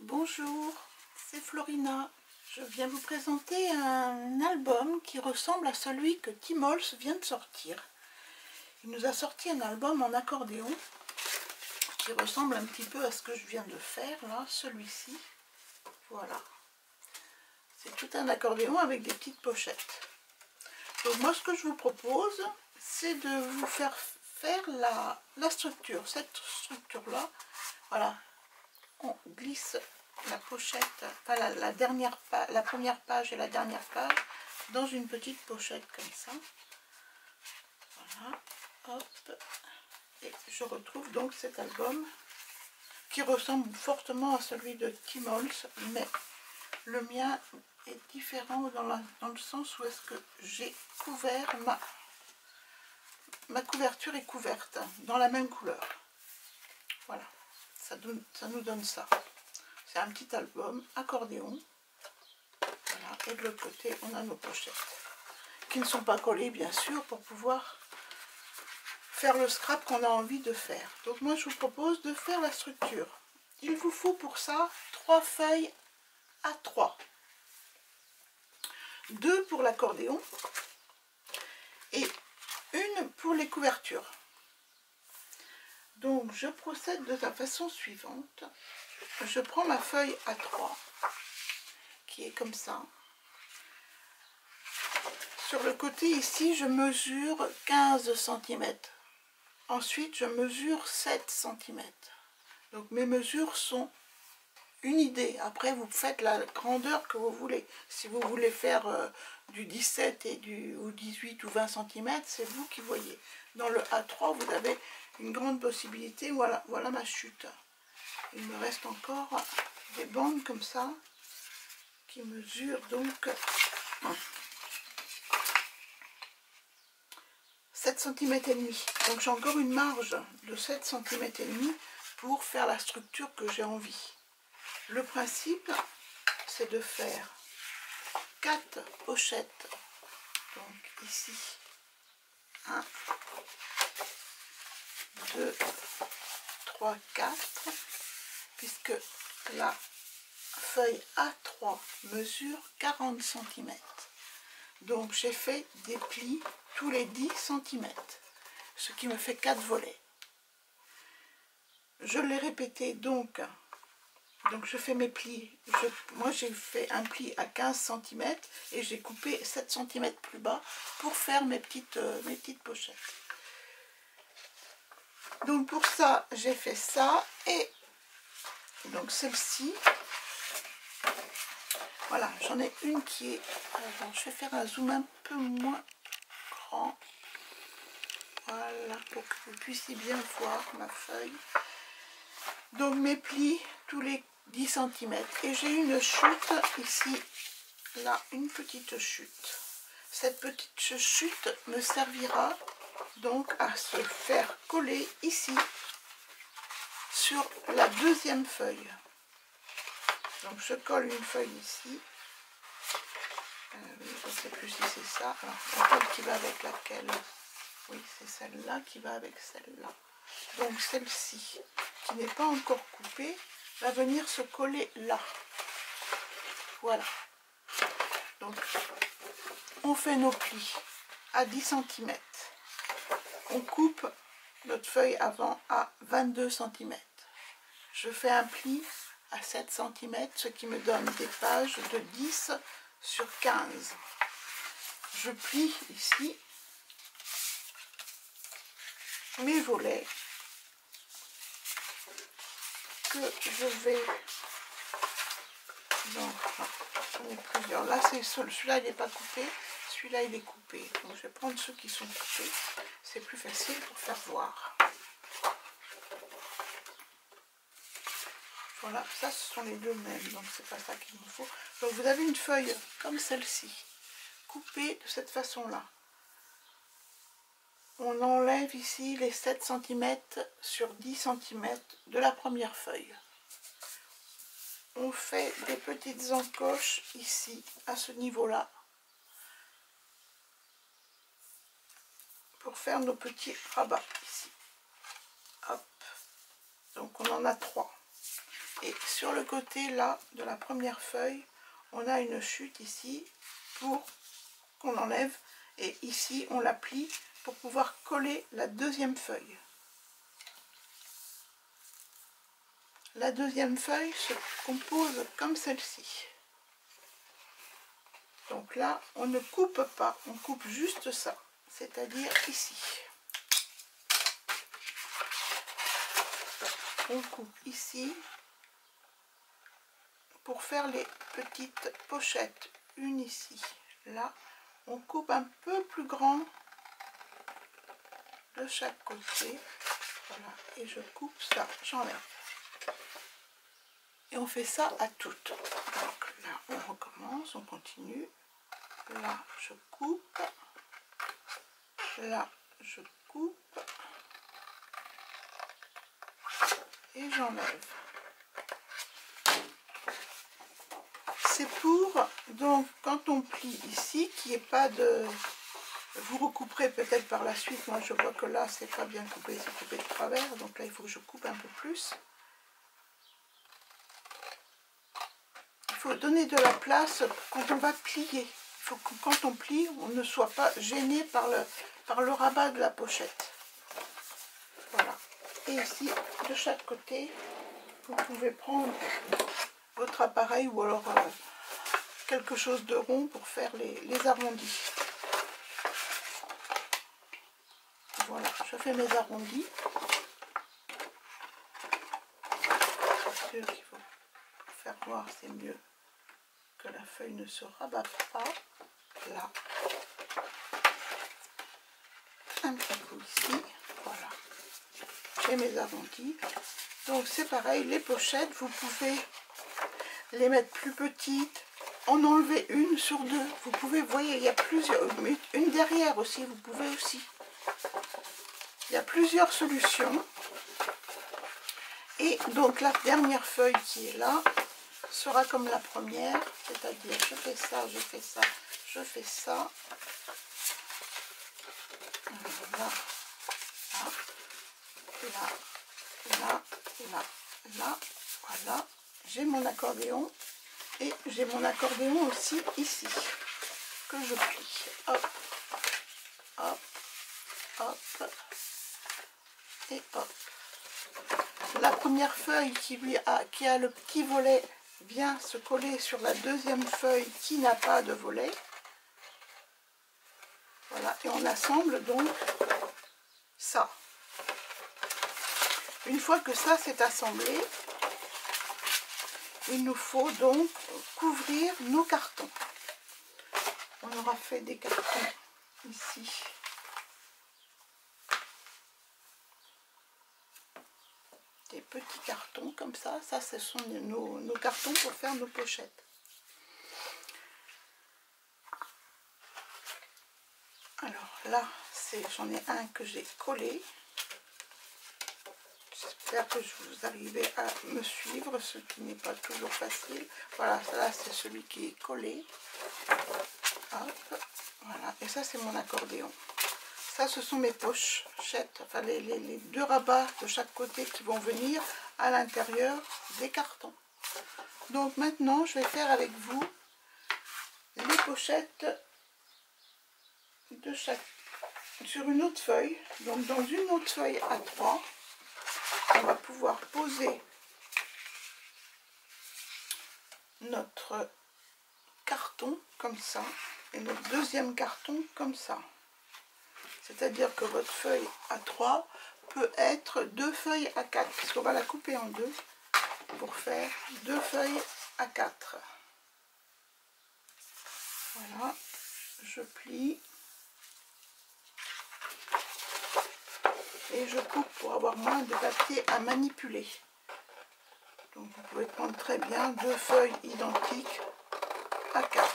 Bonjour, c'est Florina. Je viens vous présenter un album qui ressemble à celui que Tim Holtz vient de sortir. Il nous a sorti un album en accordéon qui ressemble un petit peu à ce que je viens de faire là, celui-ci. Voilà. C'est tout un accordéon avec des petites pochettes. Donc moi ce que je vous propose, c'est de vous faire la structure, cette structure-là. Voilà. On glisse la pochette, enfin la première page et la dernière page dans une petite pochette comme ça. Voilà, hop. Et je retrouve donc cet album qui ressemble fortement à celui de Tim Holtz, mais le mien est différent dans le sens où est-ce que j'ai couvert ma couverture est couverte dans la même couleur. Voilà, ça nous donne ça. C'est un petit album accordéon. Voilà. Et de l'autre côté, on a nos pochettes qui ne sont pas collées, bien sûr, pour pouvoir faire le scrap qu'on a envie de faire. Donc moi, je vous propose de faire la structure. Il vous faut pour ça 3 feuilles A3. 2 pour l'accordéon et une pour les couvertures. Donc je procède de la façon suivante. Je prends ma feuille A3 qui est comme ça. Sur le côté ici, je mesure 15 cm. Ensuite, je mesure 7 cm. Donc mes mesures sont une idée. Après, vous faites la grandeur que vous voulez. Si vous voulez faire du 17 ou 18 ou 20 cm, c'est vous qui voyez. Dans le A3, vous avez une grande possibilité. Voilà, voilà ma chute. Il me reste encore des bandes comme ça qui mesurent donc 7 cm et demi. Donc j'ai encore une marge de 7 cm et demi pour faire la structure que j'ai envie. Le principe, c'est de faire 4 pochettes. Donc ici, 1, 2, 3, 4, puisque la feuille A3 mesure 40 cm. Donc j'ai fait des plis tous les 10 cm, ce qui me fait 4 volets. Je l'ai répété donc je fais mes plis. Moi j'ai fait un pli à 15 cm et j'ai coupé 7 cm plus bas pour faire mes petites pochettes. Donc pour ça j'ai fait ça et donc celle-ci. Voilà, j'en ai une qui est... Alors, je vais faire un zoom un peu moins grand. Voilà, pour que vous puissiez bien voir ma feuille. Donc mes plis tous les 10 cm. Et j'ai une chute ici, là, une petite chute. Cette petite chute me servira donc à se faire coller ici, sur la deuxième feuille. Donc je colle une feuille ici. Je ne sais plus si c'est ça. Alors, la feuille qui va avec laquelle? Oui, c'est celle-là qui va avec celle-là. Donc celle-ci, qui n'est pas encore coupée, va venir se coller là. Voilà. Donc on fait nos plis à 10 cm. On coupe notre feuille avant à 22 cm. Je fais un pli à 7 cm, ce qui me donne des pages de 10 sur 15. Je plie ici mes volets que je vais... Donc, j'en ai plusieurs. Là, c'est celui-là, il n'est pas coupé. Celui-là, il est coupé. Donc, je vais prendre ceux qui sont coupés. C'est plus facile pour faire voir. Voilà, ça ce sont les deux mêmes, donc c'est pas ça qu'il me faut. Donc vous avez une feuille comme celle-ci, coupée de cette façon-là. On enlève ici les 7 cm sur 10 cm de la première feuille. On fait des petites encoches ici, à ce niveau-là, pour faire nos petits rabats ici. Hop. Donc on en a 3. Et sur le côté là de la première feuille, on a une chute ici pour qu'on enlève, et ici on la plie pour pouvoir coller la deuxième feuille. La deuxième feuille se compose comme celle-ci. Donc là, on ne coupe pas, on coupe juste ça, c'est-à-dire ici. On coupe ici pour faire les petites pochettes. Une ici, là, on coupe un peu plus grand de chaque côté. Voilà, et je coupe ça, j'enlève. Et on fait ça à toutes. Donc là, on recommence, on continue. Là, je coupe. Là, je coupe. Et j'enlève. C'est pour, donc, quand on plie ici, qu'il n'y ait pas de... Vous recouperez peut-être par la suite. Moi, je vois que là, c'est pas bien coupé, c'est coupé de travers. Donc là, il faut que je coupe un peu plus. Il faut donner de la place quand on va plier. Il faut que quand on plie, on ne soit pas gêné par le rabat de la pochette. Voilà. Et ici, de chaque côté, vous pouvez prendre votre appareil ou alors quelque chose de rond pour faire les arrondis. Voilà, je fais mes arrondis. C'est sûr qu'il faut faire voir, c'est mieux que la feuille ne se rabatte pas. Là, un petit coup ici, voilà, j'ai mes arrondis. Donc c'est pareil, les pochettes, vous pouvez les mettre plus petites, en enlever une sur deux. Vous pouvez, vous voyez, il y a plusieurs, une derrière aussi, vous pouvez aussi. Il y a plusieurs solutions. Et donc la dernière feuille qui est là sera comme la première, c'est-à-dire je fais ça, je fais ça, je fais ça. Là, là, là, là, là, voilà. J'ai mon accordéon et j'ai mon accordéon aussi ici que je plie. Hop, hop, hop et hop. La première feuille qui a le petit volet vient se coller sur la deuxième feuille qui n'a pas de volet. Voilà, et on assemble donc ça. Une fois que ça c'est assemblé, il nous faut donc couvrir nos cartons. On aura fait des cartons ici. Des petits cartons comme ça. Ça, ce sont nos cartons pour faire nos pochettes. Alors là, j'en ai un que j'ai collé. J'espère que vous arrivez à me suivre, ce qui n'est pas toujours facile. Voilà, là c'est celui qui est collé. Hop, voilà, et ça c'est mon accordéon. Ça, ce sont mes pochettes, enfin les deux rabats de chaque côté qui vont venir à l'intérieur des cartons. Donc maintenant, je vais faire avec vous les pochettes de chaque sur une autre feuille. Donc dans une autre feuille A3, on va pouvoir poser notre carton comme ça et notre deuxième carton comme ça. C'est-à-dire que votre feuille A3 peut être deux feuilles A4, puisqu'on va la couper en deux pour faire deux feuilles A4. Voilà, je plie et je coupe pour avoir moins de papier à manipuler. Donc vous pouvez prendre très bien deux feuilles identiques A4.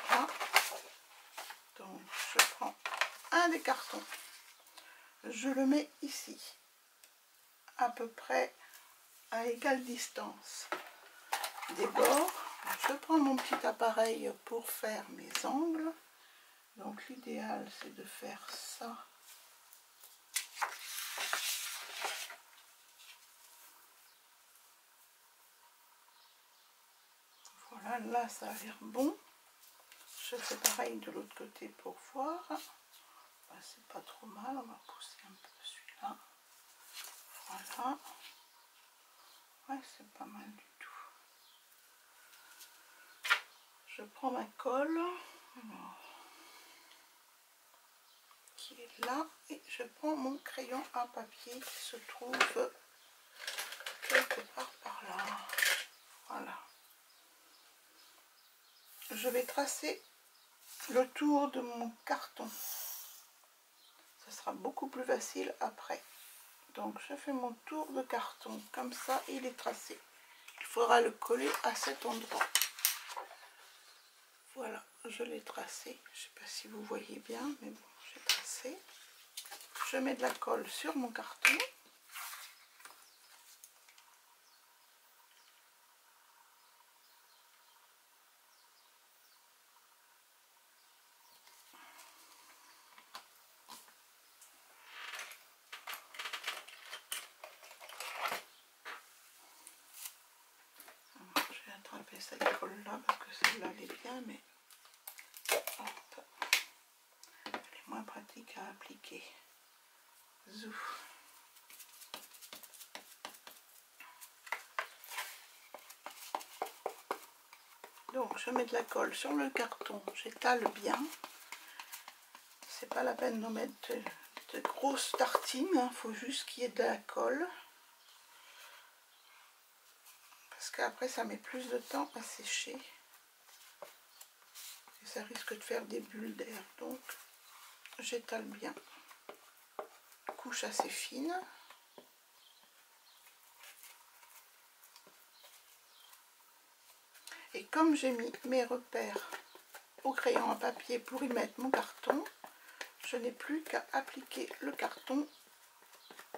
Voilà. Donc je prends un des cartons, je le mets ici, à peu près à égale distance des bords. Je prends mon petit appareil pour faire mes angles. Donc l'idéal c'est de faire ça Là, ça a l'air bon. Je fais pareil de l'autre côté pour voir. Ben, c'est pas trop mal. On va pousser un peu celui-là. Voilà. Ouais, c'est pas mal du tout. Je prends ma colle. Alors, qui est là. Et je prends mon crayon à papier qui se trouve quelque part par là. Voilà. Je vais tracer le tour de mon carton. Ça sera beaucoup plus facile après. Donc je fais mon tour de carton. Comme ça, il est tracé. Il faudra le coller à cet endroit. Voilà, je l'ai tracé. Je ne sais pas si vous voyez bien, mais bon, j'ai tracé. Je mets de la colle sur mon carton. Je vais attraper cette colle là parce que celle-là elle est bien, mais hop, elle est moins pratique à appliquer. Zouf. Donc je mets de la colle sur le carton, j'étale bien. C'est pas la peine d'en mettre de grosses tartines, il faut juste qu'il y ait de la colle. Parce qu'après ça met plus de temps à sécher. Et ça risque de faire des bulles d'air. Donc j'étale bien. Couche assez fine. Et comme j'ai mis mes repères au crayon à papier pour y mettre mon carton, je n'ai plus qu'à appliquer le carton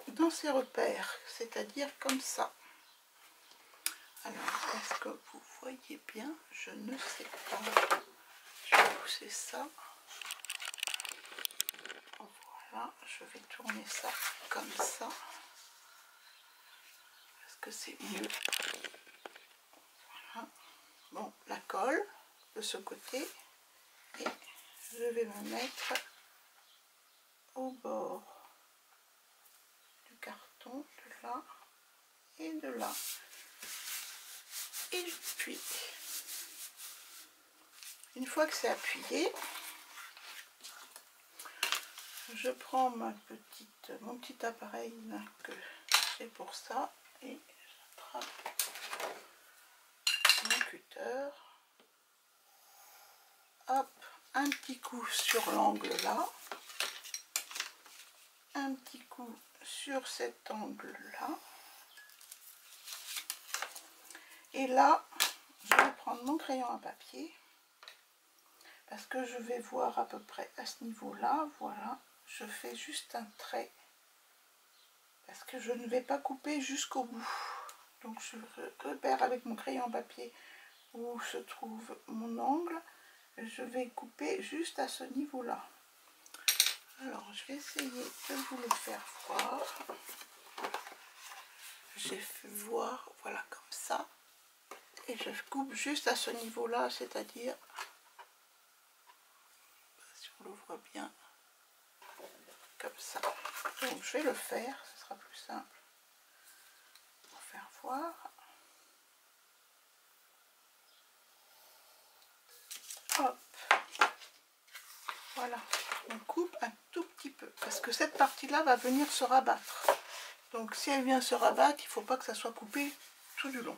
dans ces repères, c'est-à-dire comme ça. Alors, est-ce que vous voyez bien? Je ne sais pas. Je vais pousser ça. Voilà, je vais tourner ça comme ça. Est-ce que c'est mieux? Voilà. Bon, la colle de ce côté. Et je vais me mettre au bord du carton, de là et de là. Et puis, une fois que c'est appuyé, je prends mon petit appareil là, que j'ai pour ça et j'attrape mon cutter. Hop, un petit coup sur l'angle là, un petit coup sur cet angle là, et là je vais prendre mon crayon à papier parce que je vais voir à peu près à ce niveau là. Voilà, je fais juste un trait parce que je ne vais pas couper jusqu'au bout. Donc je repère avec mon crayon à papier où se trouve mon angle. Je vais couper juste à ce niveau là. Alors je vais essayer de vous le faire voir. J'ai fait voir, voilà, comme ça. Et je coupe juste à ce niveau là, c'est-à-dire, si on le voit bien, comme ça. Donc je vais le faire, ce sera plus simple pour faire voir. Hop, voilà, on coupe un tout petit peu parce que cette partie là va venir se rabattre. Donc si elle vient se rabattre, il ne faut pas que ça soit coupé tout du long.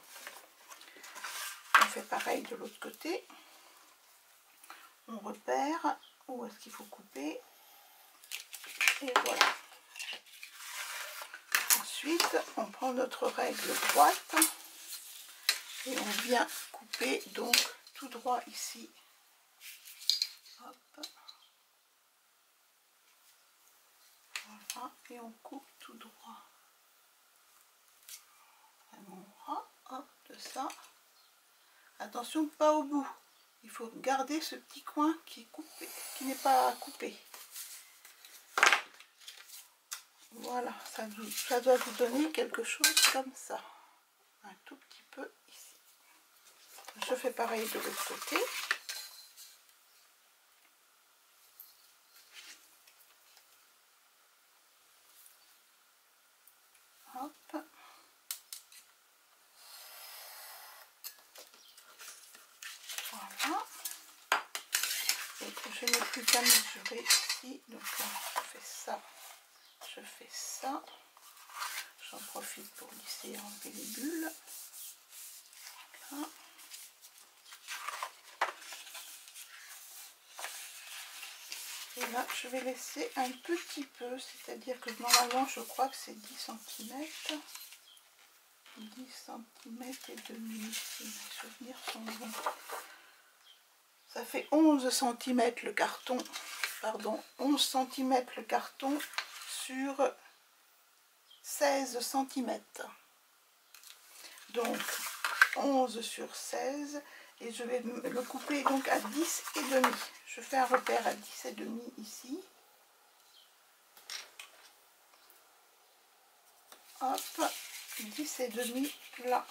On fait pareil de l'autre côté. On repère où est-ce qu'il faut couper. Et voilà. Ensuite, on prend notre règle droite et on vient couper donc tout droit ici. Hop. Voilà, et on coupe tout droit. Vraiment droit, hop, de ça. Attention, pas au bout. Il faut garder ce petit coin qui est coupé, qui n'est pas coupé. Voilà, ça doit vous donner quelque chose comme ça. Un tout petit peu ici. Je fais pareil de l'autre côté. Hop. Voilà. Et je n'ai plus qu'à mesurer ici. Donc là, je fais ça. Je fais ça. J'en profite pour lisser et enlever les bulles. Voilà. Et là, je vais laisser un petit peu, c'est-à-dire que normalement, je crois que c'est 10 cm. 10 cm et demi, si mes souvenirs sont bons. Ça fait 11 cm le carton, pardon, 11 cm le carton sur 16 cm. Donc 11 sur 16, et je vais le couper donc à 10 et demi. Je fais un repère à 10 et demi ici. Hop, 10 et demi là.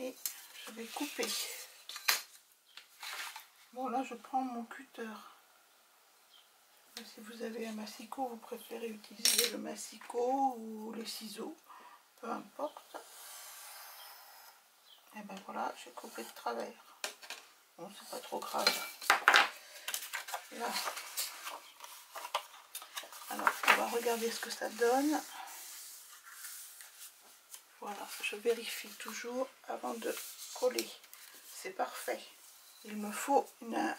Et je vais couper. Bon, là je prends mon cutter. Si vous avez un massicot, vous préférez utiliser le massicot ou les ciseaux, peu importe. Et ben voilà, j'ai coupé de travers. Bon, c'est pas trop grave. Là. Alors, on va regarder ce que ça donne. Voilà, je vérifie toujours avant de coller. C'est parfait. Il me faut une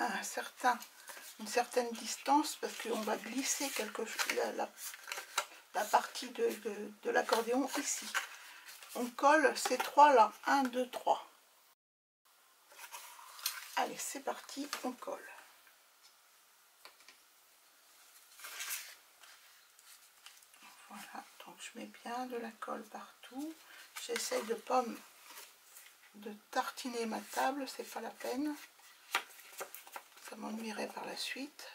certaine distance parce qu'on va glisser la partie de l'accordéon ici. On colle ces trois là. 1, 2, 3. Allez, c'est parti, on colle. Voilà, donc je mets bien de la colle partout. J'essaie de pas de tartiner ma table, c'est pas la peine. Ça m'ennuierait par la suite.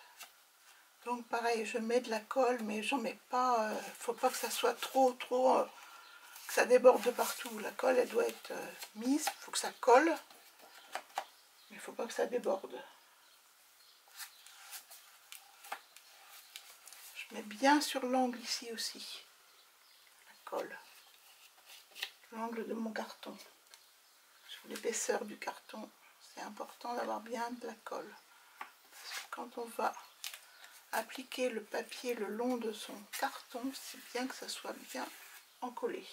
Donc pareil, je mets de la colle, mais j'en mets pas. Faut pas que ça soit trop, que ça déborde de partout. La colle, elle doit être mise. Faut que ça colle, mais il faut pas que ça déborde. Je mets bien sur l'angle ici aussi. La colle. L'angle de mon carton. Sur l'épaisseur du carton, c'est important d'avoir bien de la colle. Parce que quand on va appliquer le papier le long de son carton, c'est bien que ça soit bien encollé.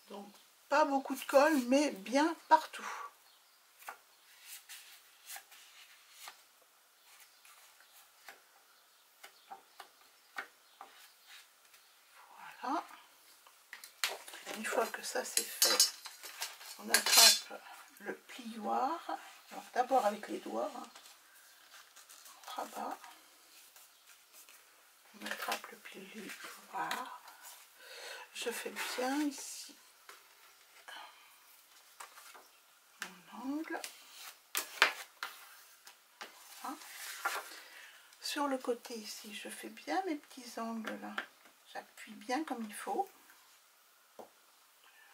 Donc pas beaucoup de colle, mais bien partout. Voilà. Une fois que ça c'est fait, on attrape le plioir. Alors d'abord avec les doigts, hein. On rabat. On attrape le plioir. Je fais bien ici mon angle. Voilà. Sur le côté ici, je fais bien mes petits angles là. J'appuie bien comme il faut.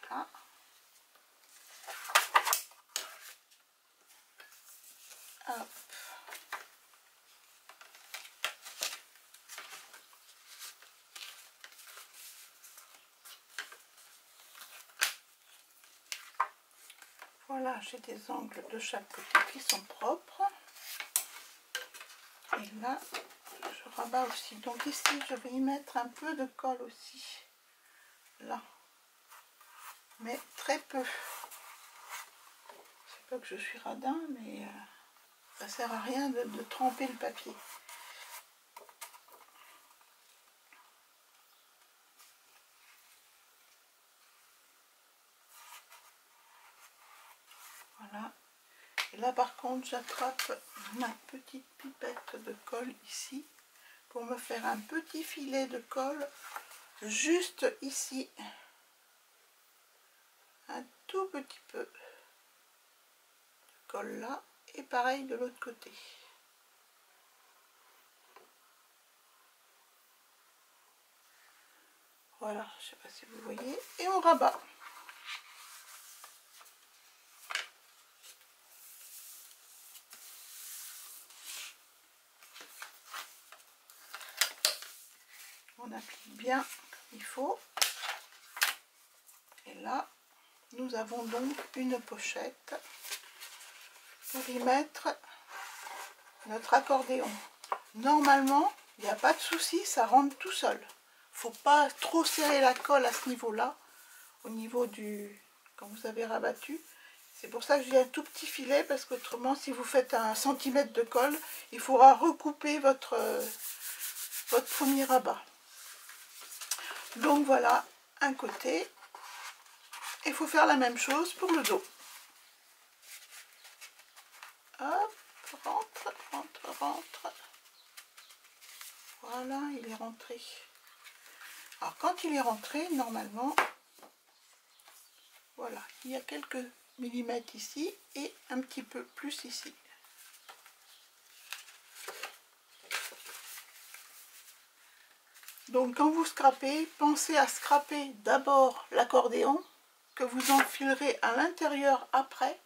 Là. Hop. Voilà, j'ai des angles de chaque côté qui sont propres. Et là, je rabats aussi. Donc ici, je vais y mettre un peu de colle aussi. Là. Mais très peu. C'est pas que je suis radin, mais ça sert à rien de tremper le papier. Voilà. Et là par contre j'attrape ma petite pipette de colle ici pour me faire un petit filet de colle juste ici. Un tout petit peu de colle là et pareil de l'autre côté. Voilà, je ne sais pas si vous voyez. Et on rabat. On applique bien comme il faut. Et là, nous avons donc une pochette pour y mettre notre accordéon. Normalement, il n'y a pas de souci, ça rentre tout seul. Faut pas trop serrer la colle à ce niveau-là, au niveau du... quand vous avez rabattu. C'est pour ça que j'ai un tout petit filet, parce qu'autrement, si vous faites 1 centimètre de colle, il faudra recouper votre premier rabat. Donc voilà, un côté. Il faut faire la même chose pour le dos. Hop, rentre, rentre, rentre. Voilà, il est rentré. Alors quand il est rentré, normalement, voilà, il y a quelques millimètres ici et un petit peu plus ici. Donc quand vous scrapez, pensez à scraper d'abord l'accordéon que vous enfilerez à l'intérieur après.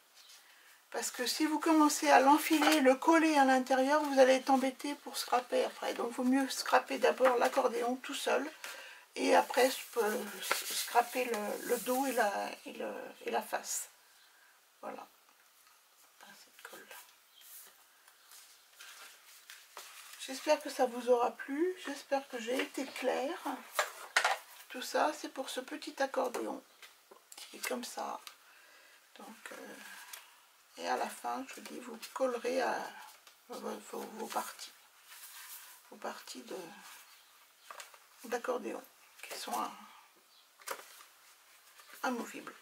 Parce que si vous commencez à l'enfiler, le coller à l'intérieur, vous allez être embêté pour scraper après. Donc il vaut mieux scraper d'abord l'accordéon tout seul. Et après, scraper le dos et la face. Voilà. Cette colle. J'espère que ça vous aura plu. J'espère que j'ai été claire. Tout ça, c'est pour ce petit accordéon qui est comme ça. Donc, et à la fin, je dis, vous collerez à vos parties. Vos parties d'accordéon qui sont amovibles.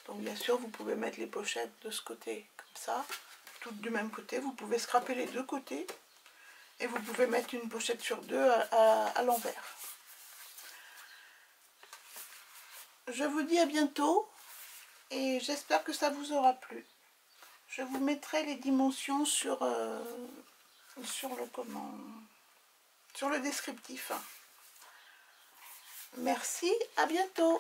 Donc bien sûr, vous pouvez mettre les pochettes de ce côté comme ça, toutes du même côté. Vous pouvez scraper les deux côtés et vous pouvez mettre une pochette sur deux à l'envers. Je vous dis à bientôt et j'espère que ça vous aura plu. Je vous mettrai les dimensions sur le descriptif. Merci, à bientôt.